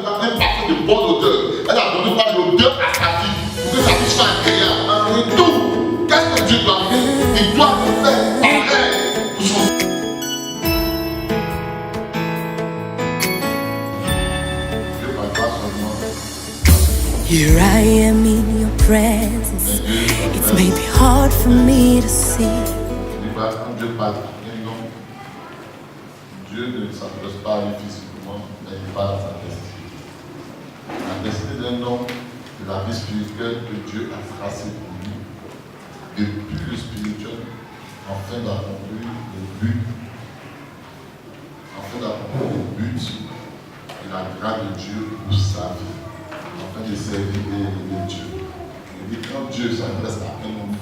pas un parfum de bonne odeur. Elle a donné pas l'odeur à sa vie pour que sa vie soit agréable. En retour, qu'est-ce que Dieu doit faire? Il doit faire pareil pour son. Dieu ne parle pas seulement. Here I am in your presence. It's maybe hard for me to see. Quand Dieu parle à un homme, Dieu ne s'adresse pas à lui physiquement, mais il parle à sa destinée. La destinée d'un homme, c'est la vie spirituelle que Dieu a tracée pour lui. Depuis le spirituel, afin d'accomplir le but, et la grâce de Dieu pour sa vie, afin de servir et aimer Dieu. Il dit quand Dieu s'adresse à un homme,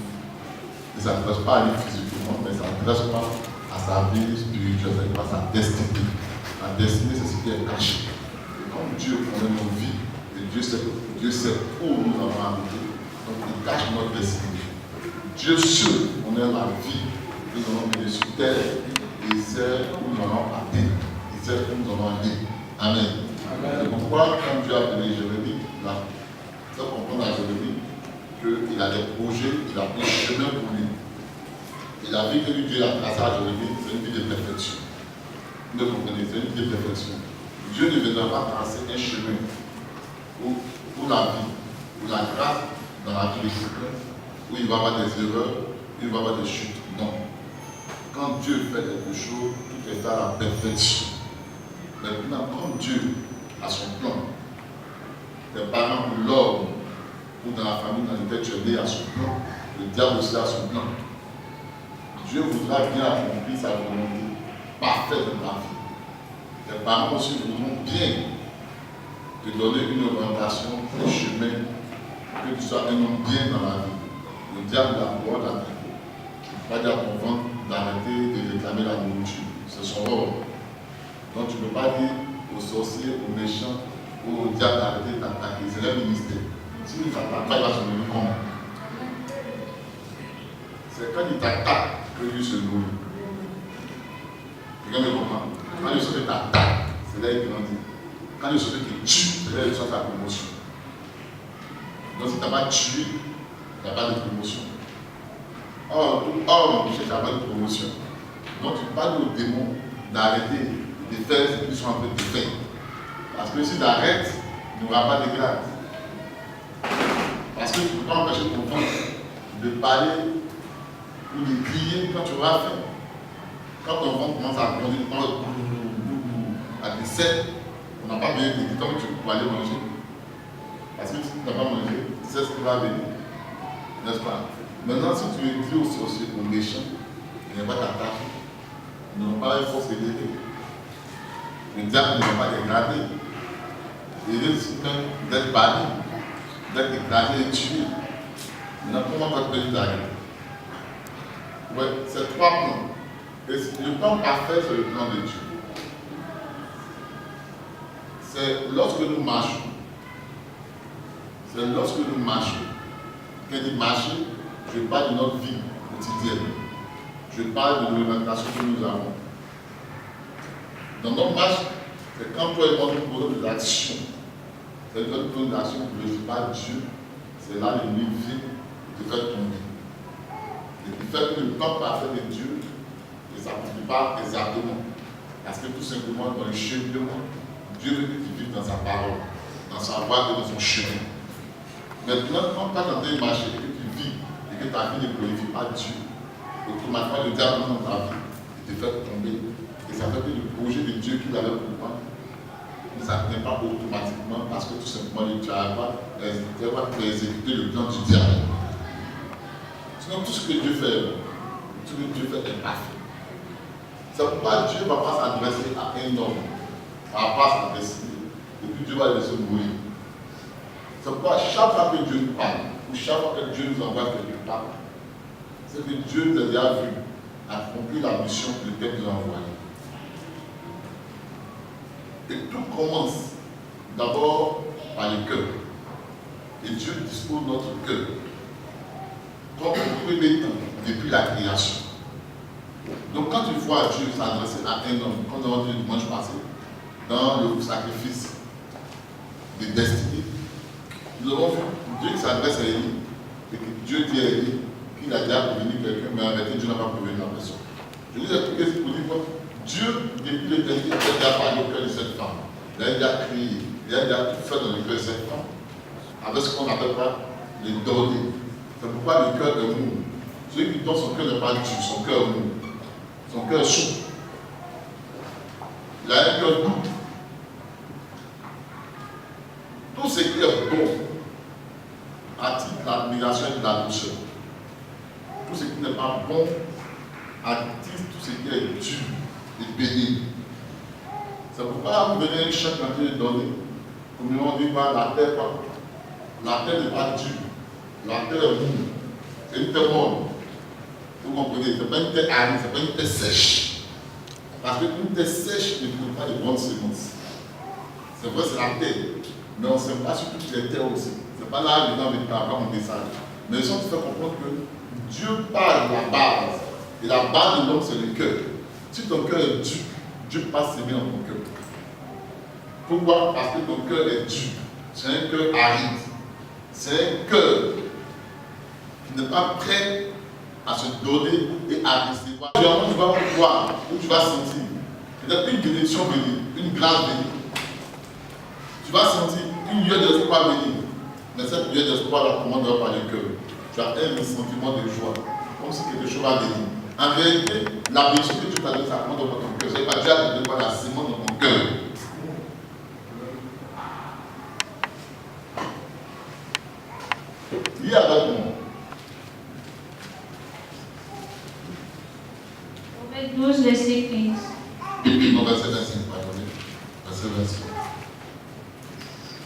il ne s'adresse pas à lui physiquement, mais il s'adresse pas à sa vie spirituelle, à sa destinée. La destinée, c'est ce qui est caché. Et comme Dieu connaît nos vies, et Dieu sait où nous allons arriver, donc il cache notre destinée. Dieu seul connaît la vie que nous allons mener sur terre, et il sait où nous allons atteindre, il sait où nous allons aller. Amen. C'est pourquoi, quand Dieu a appelé Jérémie, il a fait comprendre à Jérémie qu'il a des projets, il a pris un chemin pour lui. Et la vie que Dieu a tracée à Jérémie, c'est une vie de perfection. Vous comprenez, c'est une vie de perfection. Dieu ne viendra pas tracer un chemin pour la vie, pour la grâce dans la vie de quelqu'un, où il va y avoir des erreurs, où il va y avoir des chutes. Non. Quand Dieu fait quelque chose, tout est fait à la perfection. Maintenant, quand Dieu a son plan, tes parents ou l'homme, ou dans la famille dans laquelle tu es né à son plan, le diable aussi a son plan. Dieu voudra bien accomplir sa volonté parfaite dans ta vie. Tes parents aussi voudront bien te donner une orientation, un chemin, que tu sois un homme bien dans la vie. Le diable a le droit d'attaquer. Il ne va pas dire à ton ventre d'arrêter de réclamer la nourriture. C'est son rôle. Donc tu ne peux pas dire aux sorciers, aux méchants, ou au diable d'arrêter d'attaquer. C'est leur ministère. Si il ne t'attaque pas, il va se nourrir comment? C'est quand il t'attaque que lui se nourrit. Quelqu'un me comprend? Quand le sorcier t'attaque, c'est là qu'il grandit. Quand le sorcier te tue, c'est là qu'il sort ta promotion. Donc si tu n'as pas tué, il n'y a pas de promotion. Or, tout homme cherche à avoir une promotion. Donc tu parles aux démons d'arrêter de faire ce qu'ils sont en train de faire. Parce que si tu arrêtes, il n'y aura pas de grâce. Parce que tu ne peux pas empêcher ton ventre de parler ou de crier quand tu auras faim. Quand ton ventre commence à grandir, à 17, on n'a pas besoin de dire comment tu peux aller manger. Parce que si tu n'as pas mangé, tu sais ce qui va venir. N'est-ce pas? Maintenant, si tu écris aux sorciers, aux méchants, ils ne vont pas t'attaquer. Ils n'auront pas une force élevée. Le diable ne va pas dégrader. Il risque même d'être banni, d'être écrasé et tué. Maintenant, comment va te payer d'arrêter? Oui, c'est trois plans. Et le plan parfait, c'est le plan de Dieu. C'est lorsque nous marchons. C'est lorsque nous marchons. Quand je dis marcher, je parle de notre vie quotidienne. Je parle de l'orientation que nous avons. Dans notre marche, c'est quand toi et moi nous posons des actions. C'est notre plan d'action que je ne suis pas Dieu. C'est là l'ennemi vient te faire tomber. Et qui fait que le plan parfait de Dieu ne s'accomplit pas exactement. Parce que tout simplement, dans le cheminement, Dieu veut que tu vives dans sa parole, dans sa voie et dans son chemin. Maintenant, quand tu as tenté de marcher et que tu vis et que ta vie ne glorifie pas Dieu, automatiquement le diable dans ta vie, il te fait tomber. Et ça fait que le projet de Dieu qu'il avait pour toi ne s'atteint pas automatiquement parce que tout simplement le diable va exécuter le plan du diable. Sinon, tout ce que Dieu fait, est parfait. C'est pourquoi Dieu ne va pas s'adresser à un homme par rapport à sa destinée. Et puis Dieu va le laisser mourir. C'est pourquoi chaque fois que Dieu nous parle, ou chaque fois que Dieu nous envoie quelque part, c'est que Dieu nous a déjà vu accomplir la mission que lequel nous a envoyé. Et tout commence d'abord par le cœur. Et Dieu dispose notre cœur. Comme au premier temps, depuis la création. Donc quand tu vois Dieu s'adresser à un homme, comme nous avons dit le dimanche passé, dans le sacrifice, des destinées. Nous avons vu Dieu qui s'adresse à Élie, et que Dieu dit à Élie qu'il a déjà prévenu quelqu'un, mais en réalité, Dieu n'a pas prévenu la personne. Je vous ai expliqué ce pour dire que Dieu, depuis l'éternité, a déjà parlé au cœur de cette femme. Il a déjà créé, il a déjà tout fait dans le cœur de cette femme, avec ce qu'on appelle pas les données. C'est pourquoi le cœur est mou. Celui qui donne son cœur n'est pas dur, son cœur mou, son cœur chaud. Il a un cœur doux. Tout ce qui est bon attire l'admiration et la douceur. Tout ce qui n'est pas bon attire tout ce qui est dur et béni. C'est pourquoi vous venez chaque matin de donner. Comme on dit, la terre pas. La terre n'est pas dure. La terre est mou. C'est une terre molle. Vous comprenez? Ce n'est pas une terre aride, ce n'est pas une terre sèche. Parce qu'une terre sèche ne trouve pas de bonnes semences. C'est vrai, c'est la terre. Mais on ne sait pas sur toutes les terres aussi. Ce n'est pas là dedans mais pas mon message. Mais ils sont fait comprendre que Dieu parle de la base. Et la base de l'homme, c'est le cœur. Si ton cœur est dur, Dieu passe s'aimer dans ton cœur. Pourquoi? Parce que ton cœur est dur. C'est un cœur aride. C'est un cœur qui n'est pas prêt à se donner et à recevoir. Tu vas voir, où tu vas sentir peut-être une bénédiction venir, une grâce venir. Tu vas sentir une lueur d'espoir venir. Mais cette lueur d'espoir, comment doit par le cœur? Tu as un sentiment de joie, comme si quelque chose va venir. En réalité, la bénédiction que Dieu t'a donnée, ça commande dans ton cœur. C'est pas Dieu a donné la sémence dans ton cœur. Lis avec moi. Proverbe 12, verset 15. Non, verset 25, pardonnez. Verset 25.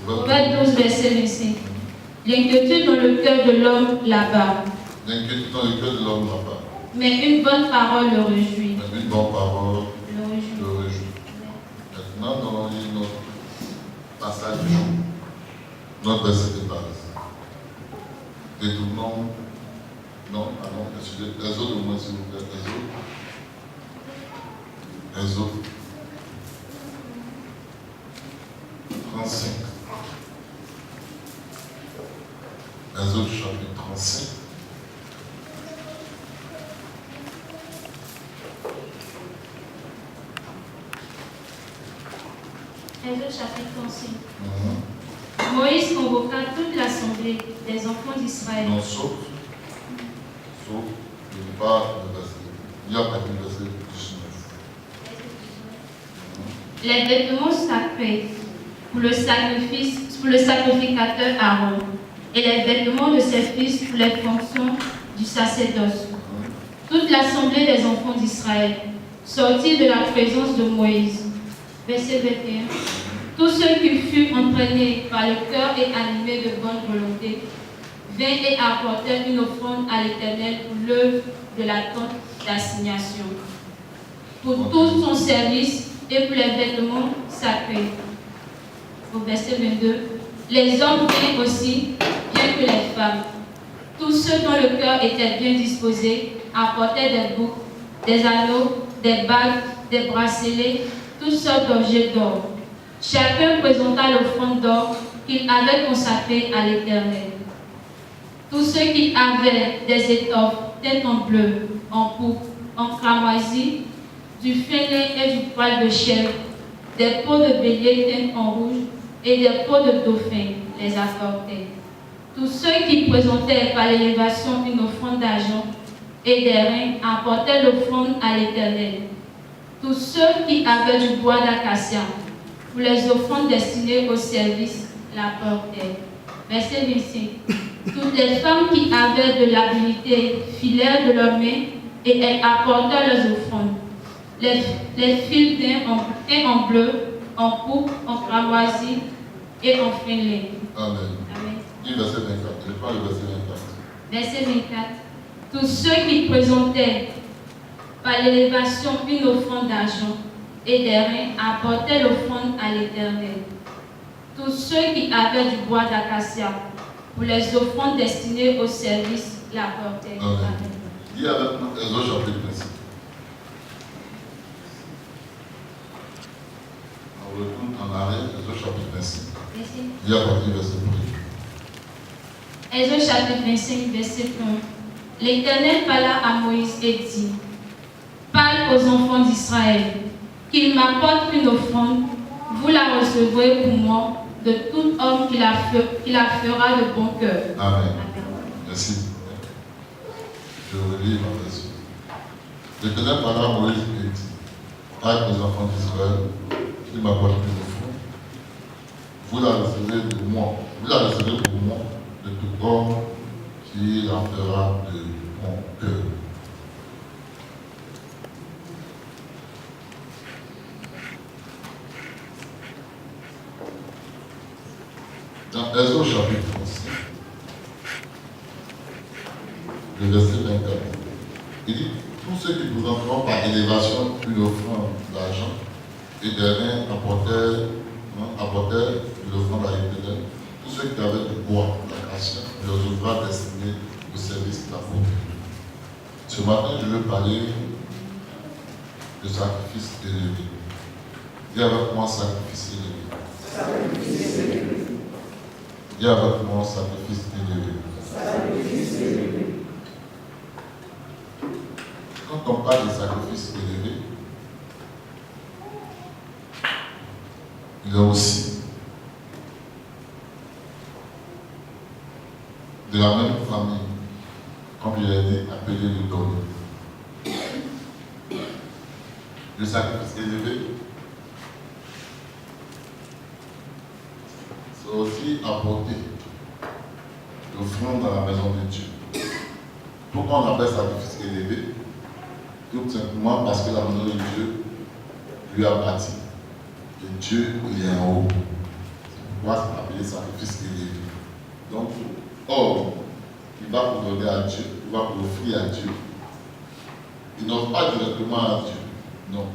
Proverbe 12, verset 25. L'inquiétude dans le cœur de l'homme là-bas. L'inquiétude dans le cœur de l'homme là-bas. Mais une bonne parole le réjouit. Mais une bonne parole Le réjouit. le réjouit. Maintenant, nous allons lire notre passage du jour. Notre verset de base. Détournons. Non, pardon, excusez. Exode au moins, s'il vous plaît. Exode 35. Exode chapitre 35. Exode chapitre 35. Moïse convoqua toute l'assemblée des enfants d'Israël. Non, sauf, je ne pas le verset. Il y a pas de verset 19. Les vêtements sacrés pour le sacrificateur Aaron et les vêtements de ses fils pour les fonctions du sacerdoce. Toute l'assemblée des enfants d'Israël sortit de la présence de Moïse. Verset 21. Tous ceux qui furent entraînés par le cœur et animés de bonne volonté vinrent et apportèrent une offrande à l'Éternel pour l'œuvre de la tente d'assignation, pour tout son service et pour les vêtements sacrés. Au verset 22, les hommes vinrent aussi, bien que les femmes. Tous ceux dont le cœur était bien disposé apportaient des boucles, des anneaux, des bagues, des bracelets, toutes sortes d'objets d'or. Chacun présenta l'offrande d'or qu'il avait consacrée à l'Éternel. Tous ceux qui avaient des étoffes teintes en bleu, en pourpre, en cramoisi, du fin lin et du poil de chèvre, des peaux de bélier teintes en rouge et des peaux de dauphin les apportaient. Tous ceux qui présentaient par l'élévation une offrande d'argent et des reins apportaient l'offrande à l'Éternel. Tous ceux qui avaient du bois d'acacia pour les offrandes destinées au service la portaient. Verset 25. Toutes les femmes qui avaient de l'habileté filèrent de leurs mains et elles apportèrent leurs offrandes. Les fils teints en bleu, en pourpre, en cramoisi et en fin lin. Amen. Amen. Dis verset 24. Je prends le verset 24. Verset 24. Tous ceux qui présentaient par l'élévation une offrande d'argent et des reins apportaient l'offrande à l'Éternel. Tous ceux qui avaient du bois d'acacia pour les offrandes destinées au service la portaient. Amen. Amen. Dis avec moi, Exode chapitre 25. On retourne en arrière, Exode chapitre 25. Lis à partir du verset 1. Exode chapitre 25, verset 1. L'Éternel parla à Moïse et dit, parle aux enfants d'Israël, qu'ils m'apportent une offrande, vous la recevrez pour moi de tout homme qui la fera de bon cœur. Amen. Merci. Je relis ma version. L'Éternel parla à Moïse et dit, parle aux enfants d'Israël, qu'ils m'apportent une offrande, vous la recevrez de moi, vous la recevrez pour moi de tout homme qui la fera de bon cœur. Dans Exode chapitre 35, le verset 24, il dit, tous ceux qui vous feront par élévation une offrande d'argent et de reins apportèrent l'offrande à l'Éternel. Tous ceux qui avaient du bois, l'acacia, leurs ouvrages destinés au service de la pauvreté. Ce matin, je veux parler de sacrifice élevé. Dis avec moi sacrifice élevé. Dis avec moi sacrifice élevé. Quand on parle de sacrifice élevé, il y a aussi de la même famille, comme il a dit, appelé le donner. Le sacrifice élevé, c'est aussi apporter l'offrande dans la maison de Dieu. Pourquoi on appelle sacrifice élevé? Tout simplement parce que la maison de Dieu lui a bâti. Et Dieu, il est en haut. C'est pourquoi c'est appelé sacrifice élevé. Donc, il va pour donner à Dieu, il va pour offrir à Dieu. Il n'offre pas directement à Dieu. Non.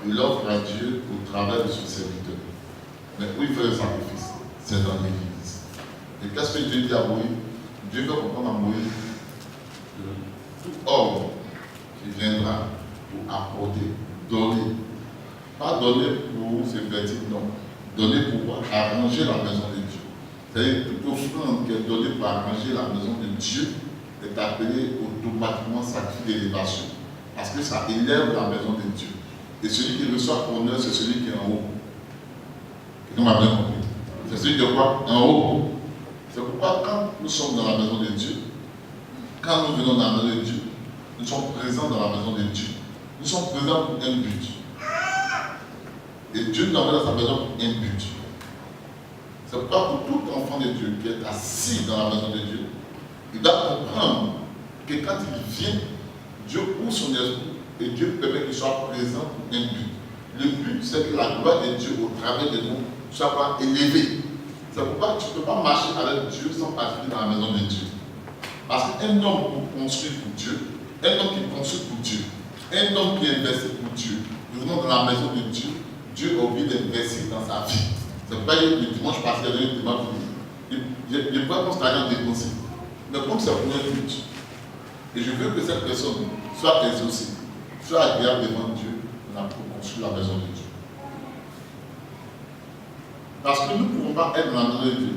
Il offre à Dieu au travers de son serviteur. Mais où il fait le sacrifice? C'est dans l'église. Et qu'est-ce que Dieu dit à Moïse? Dieu veut comprendre à Moïse que tout homme qui viendra pour apporter, donner. Pas donner pour se vertir, non. Donner pour arranger la maison de Dieu. C'est-à-dire que toute offrande qui est donnée pour arranger la maison de Dieu est appelée automatiquement sacrifice d'élévation. Parce que ça élève la maison de Dieu. Et celui qui reçoit honneur, c'est celui qui est en haut. Et on m'a bien compris. C'est celui qui est quoi? En haut. C'est pourquoi quand nous sommes dans la maison de Dieu, quand nous venons dans la maison de Dieu, nous sommes présents dans la maison de Dieu. Nous sommes présents pour un but. Et Dieu nous envoie dans sa maison pour un but. C'est pourquoi pour tout enfant de Dieu qui est assis dans la maison de Dieu, il doit comprendre que quand il vient, Dieu ouvre son esprit et Dieu permet qu'il soit présent pour un but. Le but, c'est que la gloire de Dieu au travers de nous soit élevée. C'est pourquoi tu ne peux pas marcher avec Dieu sans passer dans la maison de Dieu. Parce qu'un homme qui construit pour Dieu, un homme qui construit pour Dieu, un homme qui investit pour Dieu, nous venons dans la maison de Dieu, Dieu a oublié d'investir dans sa vie. C'est pourquoi le dimanche passé, il y a eu dimanche, il ne peut pas constater en dépenser. Mais comme c'est pour un but, et je veux que cette personne soit exaucée, soit agréable devant Dieu, on a pour construire la maison de Dieu. Parce que nous ne pouvons pas être dans la maison de Dieu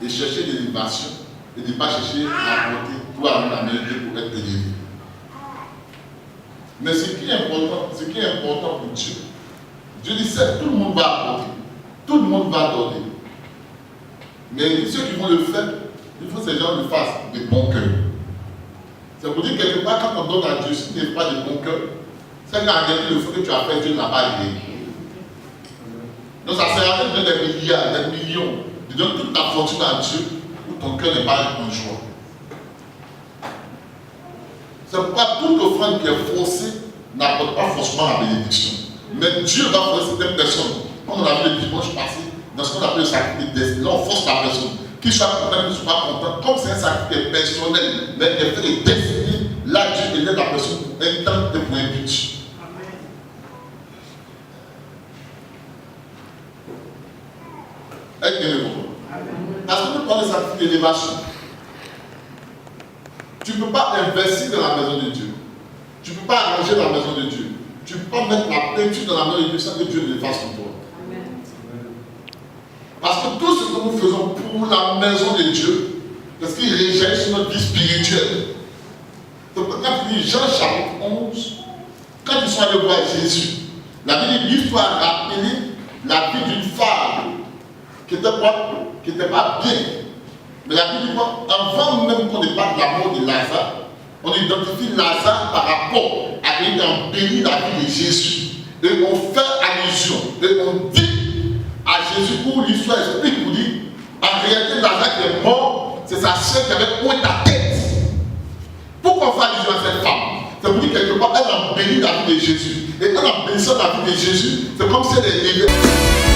et chercher l'élévation et ne pas chercher à apporter tout à la maison de Dieu pour être élevé. Mais ce qui est important pour Dieu, Dieu dit c'est tout le monde va apporter, tout le monde va donner. Mais ceux qui vont le faire, il faut que ces gens le fassent de bon cœur. C'est pour dire quelque part, quand on donne à Dieu, si tu n'es pas de bon cœur, c'est qu'en réalité, le fait que tu as fait, Dieu n'a pas aidé. Donc ça sert à rien de donner des milliards, des millions, de donner toute ta fortune à Dieu, où ton cœur n'est pas en joie. C'est pourquoi toute offrande qui est forcée n'apporte pas forcément la bénédiction. Mais Dieu va forcer certaines personnes. Comme on l'a vu le dimanche passé, dans ce qu'on appelle le sacrifice d'esprit, là on force la personne. Qu'il soit content, qu'il ne soit pas content. Comme c'est un sacrifice personnel, mais qui est fait de destiné, là Dieu aide la personne pour un temps et pour un but. Parce que nous parlons de sacrifice d'élévation. Tu ne peux pas investir dans la maison de Dieu. Tu ne peux pas arranger la maison de Dieu. Tu ne peux pas mettre la peinture dans la maison de Dieu sans que Dieu ne le fasse pour toi. Parce que tout nous faisons pour la maison de Dieu, parce qu'il régène sur notre vie spirituelle. Donc quand il dit Jean chapitre 11, quand ils sont allés voir Jésus, la Bible dit l'histoire a rappelé la vie d'une femme qui était quoi? Qui n'était pas bien. Mais la Bible dit quoi? Avant même qu'on ne parle de la mort de Lazare, on identifie Lazare par rapport à qu'il embellit la vie de Jésus. Et on fait allusion, et on dit à Jésus pour l'histoire explique, pour dire, en réalité Lazare qui est mort, c'est sa soeur qui avait pointé ta tête. Pourquoi on fait allusion à cette femme? C'est pour dire quelque part, elle embellit la vie de Jésus. Et en embellissant la vie de Jésus, c'est comme si elle est levée.